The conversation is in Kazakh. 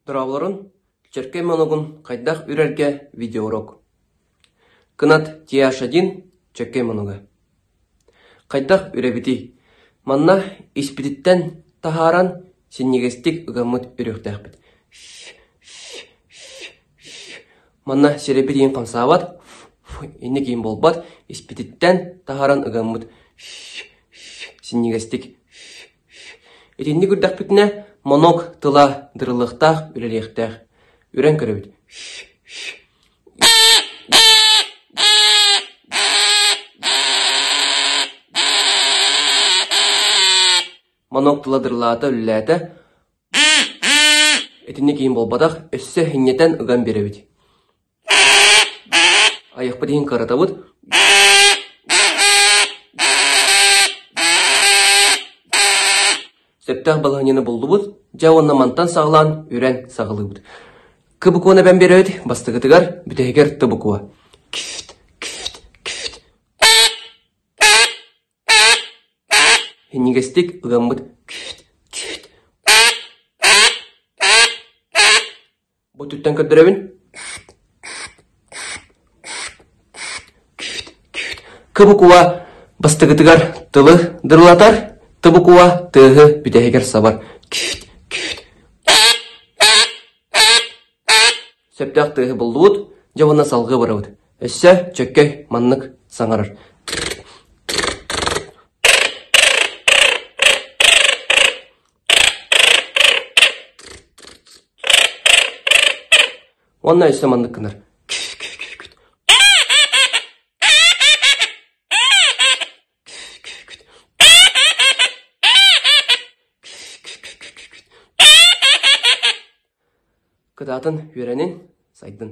Дұрабыларын, черке моногын қайдақ үрерге видеоурок. Кынат TH1 черке монога. Қайдақ үребіті. Манна испититтен тахаран сеннегестік үгамыт үректәқпіт. Манна серебедейін қансабат, енді кейін болбат, испититтен тахаран үгамыт сеннегестік. Етенді күрдәқ бітіне моног тыла дырылықтақ үлелектәқ. Үрен көребіт. Моног тыла дырылата үлеләті. Етенді кейін болбадақ, өссі хиннетен үгам беребіт. Аяқпы дейін қаратабыт. Септақ балғанені болды бұд, жауынна мантан сағылан үрен сағылы бұд. Кыбыкуына бән береді, бастығытығар бүтегер тұбыкуа. Кифт, кифт, кифт. Хеннегестік ұған бұд. Кифт, кифт. Бұд үттен көддіребін. Кыбыкуа бастығытығар тылы дырлатар. Тыбыкуа тыгы бүтегер сабар. Кифт, кифт. Септақ тыгы болды бұд, жауына салғы бары бұд. Өссі чөккей маннық саңарыр. Онна өссі маннық кынар. Кыдатын үйренін сайдын.